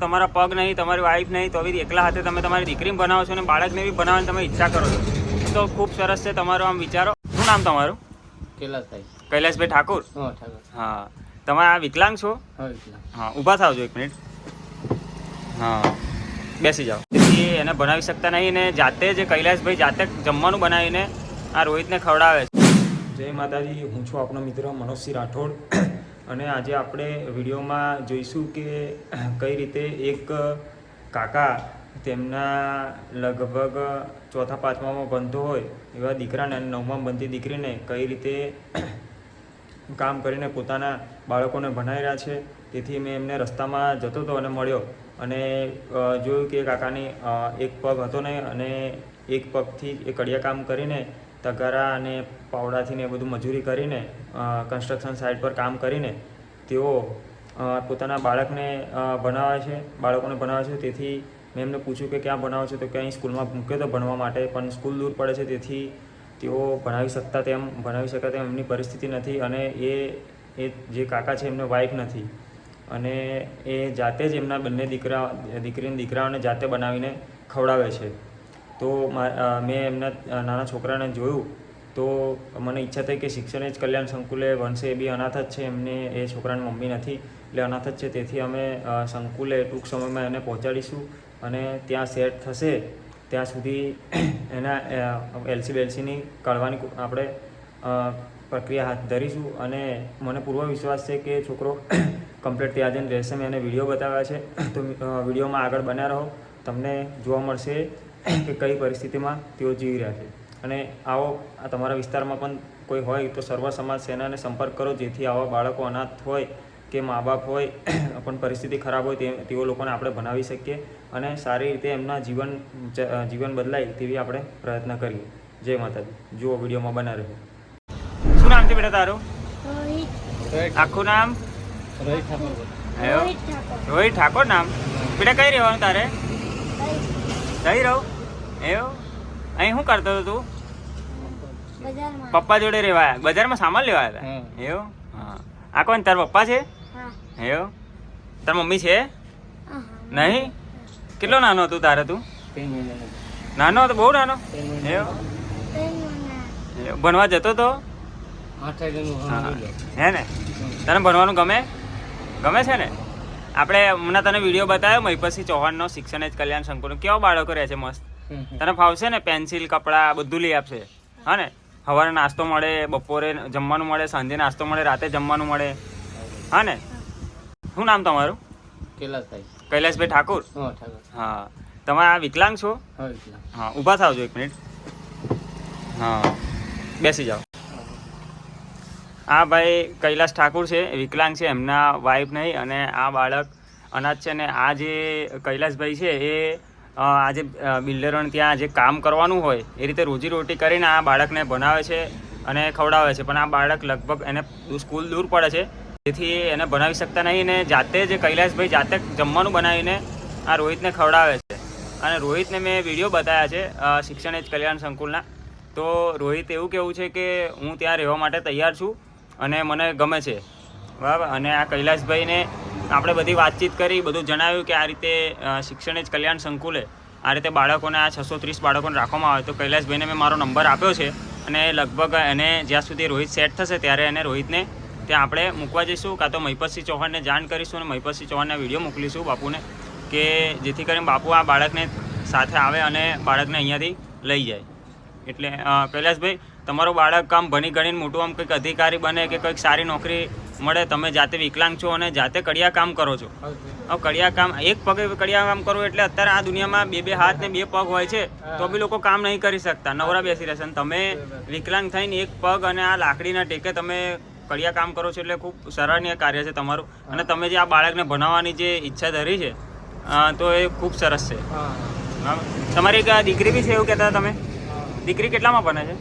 તમારા પગ નહીં, તમારી વાઈફ નહીં, તો બી એકલા હાથે તમે તમારી દીકરીને બનાવો છો અને બાળકને બી બનાવવાની તમે ઈચ્છા કરો છો, તો ખૂબ સરસ છે તમારો આમ વિચારો. શું નામ તમારું? કૈલાસભાઈ ઠાકોર. હા, તમે આ વિકલાંગ છો? હા, ઊભા થાવજો એક મિનિટ. હા, બેસી જાઓ. તેથી એને બનાવી શકતા નહીં ને જાતે જ કૈલાસભાઈ જાતે જમવાનું બનાવીને આ રોહિતને ખવડાવે છે. જય માતાજી, હું છું આપણો મિત્ર મનોજસિંહ રાઠોડ અને આજે આપણે વિડીયોમાં જોઈશું કે કઈ રીતે એક કાકા તેમના લગભગ ચોથા પાંચમામાં ભણતો હોય એવા દીકરાને અને નવમાં ભણતી દીકરીને કઈ રીતે કામ કરીને પોતાના બાળકોને ભણાવી રહ્યા છે. તેથી મેં એમને રસ્તામાં જતો હતો અને મળ્યો અને જોયું કે કાકાની એક પગ હતો ને અને એક પગથી એ કડિયા કામ કરીને તગારા અને પાવડાથી ને એ બધું મજૂરી કરીને કન્સ્ટ્રક્શન સાઇટ પર કામ કરીને તેઓ પોતાના બાળકોને ભણાવે છે. તેથી મેં એમને પૂછ્યું કે ક્યાં ભણાવો છો, તો ક્યાંય સ્કૂલમાં મૂક્યો તો ભણવા માટે, પણ સ્કૂલ દૂર પડે છે, તેથી તેઓ ભણાવી શકાય તેમ એમની પરિસ્થિતિ નથી અને એ જે કાકા છે એમને વાઈફ નથી અને એ જાતે જ એમના બંને દીકરાઓને જાતે બનાવીને ખવડાવે છે. તો મેં એમના નાના છોકરાને જોયું તો મને ઈચ્છા થઈ કે શિક્ષણ જ કલ્યાણ સંકુલે ભણશે. એ બી અનાથ જ છે, એમને એ છોકરાની મમ્મી નથી એટલે અનાથ જ છે. તેથી અમે સંકુલે ટૂંક સમયમાં એને પહોંચાડીશું અને ત્યાં સેટ થશે ત્યાં સુધી એના એલસી કાઢવાની આપણે પ્રક્રિયા હાથ ધરીશું અને મને પૂર્વ વિશ્વાસ છે કે છોકરો કમ્પ્લીટ ત્યાં જઈને રહેશે. મેં એને વિડીયો બતાવ્યા છે, તો વિડીયોમાં આગળ બન્યા રહો. તમને જોવા મળશે કે કઈ પરિસ્થિતિમાં તેઓ જીવી રહ્યા છે. અને આવો આ તમારા વિસ્તારમાં પણ કોઈ હોય તો સર્વ સમાજ સેનાને સંપર્ક કરો, જેથી આવા બાળકો અનાથ હોય કે મા બાપ હોય પણ પરિસ્થિતિ ખરાબ હોય તેઓ લોકોને આપણે ભણાવી શકીએ અને સારી રીતે એમના જીવન બદલાય તેવી આપણે પ્રયત્ન કરીએ. જય માતાજી. જુઓ વિડીયોમાં બના રહે. શું નામ છે બેટા તારું? આખું નામ? રોહિત ઠાકોર નામ. બેટા કઈ રહેવાનું તારે? જઈ રહું એવું. અહીં શું કરતો હતો તું? પપ્પા જોડે રહેવાયા? બજારમાં સામાન લેવા હતા એવું? હા. આ કોણ તારા પપ્પા છે એવું? તારા મમ્મી છે નહીં? કેટલો નાનો હતું તારે? તું નાનો હતો? બહુ નાનો એવું? ભણવા જતો તો હે ને? તને ભણવાનું ગમે છે ને? આપણે હમણાં તને વિડીયો બતાવ્યો મહિપતસિંહ ચૌહાણનો શિક્ષણ જ કલ્યાણ સંકુલ. કેવા બાળકો રહે છે મસ્ત. તને ફાવશે ને? પેન્સિલ, કપડાં બધું લઈ આપશે. હા ને? સવારે નાસ્તો મળે, બપોરે જમવાનું મળે, સાંજે નાસ્તો મળે, રાતે જમવાનું મળે. હા ને? શું નામ તમારું? કૈલાસભાઈ ઠાકોર. હા, તમે આ વિકલાંગ છો? હા, ઊભા થાવજો એક મિનિટ. હા, બેસી જાઓ. આ ભાઈ કૈલાસ ઠાકોર છે, વિકલાંગ છે, એમના વાઈફ નહીં અને આ બાળક અનાથ છે. ને આ જે કૈલાસભાઈ છે એ આજે બિલ્ડરોને ત્યાં જે કામ કરવાનું હોય એ રીતે રોજીરોટી કરીને આ બાળકને ભણાવે છે અને ખવડાવે છે. પણ આ બાળક લગભગ એને સ્કૂલ દૂર પડે છે, તેથી એને ભણાવી શકતા નહીં ને જાતે જ કૈલાસભાઈ જાતે જમવાનું બનાવીને આ રોહિતને ખવડાવે છે. અને રોહિતને મેં વિડીયો બતાવ્યા છે શિક્ષણ જ કલ્યાણ સંકુલના. તો રોહિત એવું કહેવું છે કે હું ત્યાં રહેવા માટે તૈયાર છું અને મને ગમે છે, બરાબર. અને આ કૈલાસભાઈને આપણે બધી વાતચીત કરી, બધું જણાવ્યું કે આ રીતે શિક્ષણ જ કલ્યાણ સંકુલે આ રીતે બાળકોને આ 630 બાળકોને રાખવામાં આવે. તો કૈલાસભાઈને મેં મારો નંબર આપ્યો છે અને લગભગ એને જ્યાં સુધી રોહિત સેટ થશે ત્યારે એને રોહિતને ત્યાં આપણે મૂકવા જઈશું, કાં તો મહિપતસિંહ ચૌહાણને જાણ કરીશું અને મહિપતસિંહ ચૌહાણના વિડીયો મોકલીશું બાપુને, કે જેથી કરીને બાપુ આ બાળકને સાથે આવે અને બાળકને અહીંયાથી લઈ જાય. એટલે કૈલાસભાઈ, તમારું બાળક આમ ભણી ગણીને મોટું આમ કંઈક અધિકારી બને કે કંઈક સારી નોકરી મળે. તમે જાતે વિકલાંગ છો અને જાતે કડિયા કામ કરો છો. હવે કડિયા કામ એક પગે કડિયા કામ કરવું એટલે અત્યારે આ દુનિયામાં 2 હાથ ને 2 પગ હોય છે તો બી લોકો કામ નહીં કરી શકતા, નવરા બેસી રહેશે. અને તમે વિકલાંગ થઈને એક પગ અને આ લાકડીના ટેકે તમે કડિયા કામ કરો છો એટલે ખૂબ સરાહનીય કાર્ય છે તમારું. અને તમે જે આ બાળકને ભણાવવાની જે ઈચ્છા ધરી છે તો એ ખૂબ સરસ છે. તમારી એક દીકરી બી છે એવું કહેતા તમે? દીકરી કેટલામાં ભણે છે?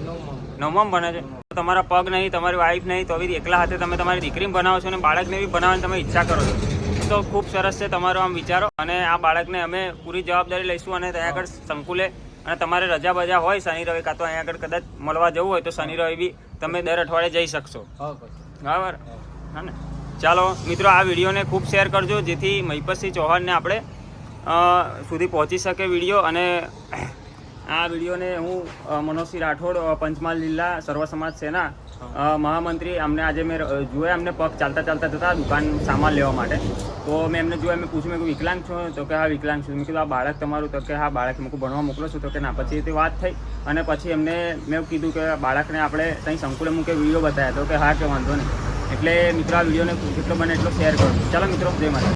9માં ભણે છે. તમારા પગ નહીં, તમારી વાઈફ નહીં, તો બી એકલા હાથે તમે તમારી દીકરીને ભણાવો છો અને બાળકને બી ભણાવવાની તમે ઈચ્છા કરો છો, તો ખૂબ સરસ છે તમારો આમ વિચારો. અને આ બાળકને અમે પૂરી જવાબદારી લઈશું અને ત્યાં આગળ સંકુલે, અને તમારે રજા બજા હોય શનિ રવિ, કાં તો અહીંયા આગળ કદાચ મળવા જવું હોય તો શનિ રવિ બી તમે દર અઠવાડિયે જઈ શકશો, બરાબર? હા ને? ચાલો મિત્રો, આ વિડીયોને ખૂબ શેર કરજો, જેથી મહિપતસિંહ ચૌહાણને આપણે સુધી પહોંચી શકે વિડીયો. અને આ વિડીયોને હું મનોજસિંહ રાઠોડ, પંચમહાલ જિલ્લા સર્વ સમાજ સેના મહામંત્રી, અમને આજે મેં જોયા, અમને પગ ચાલતા ચાલતા જતા દુકાન સામાન લેવા માટે. તો મેં એમને જોયા, મેં પૂછ્યું, મેં વિકલાંગ છો? તો કે હા વિકલાંગ છું. મેં કીધું આ બાળક તમારું? તો કે હા બાળક. મેં ભણવા મોકલો છું? તો કે ના. પછી તે વાત થઈ અને પછી એમને મેં કીધું કે બાળકને આપણે ત્યાં સંકુલે મૂકે વિડીયો બતાવ્યા. તો કે હા કે વાંધો નહીં. એટલે મિત્રો આ વિડીયોને જેટલો બને એટલો શેર કરો. ચાલો મિત્રો, જય માતા.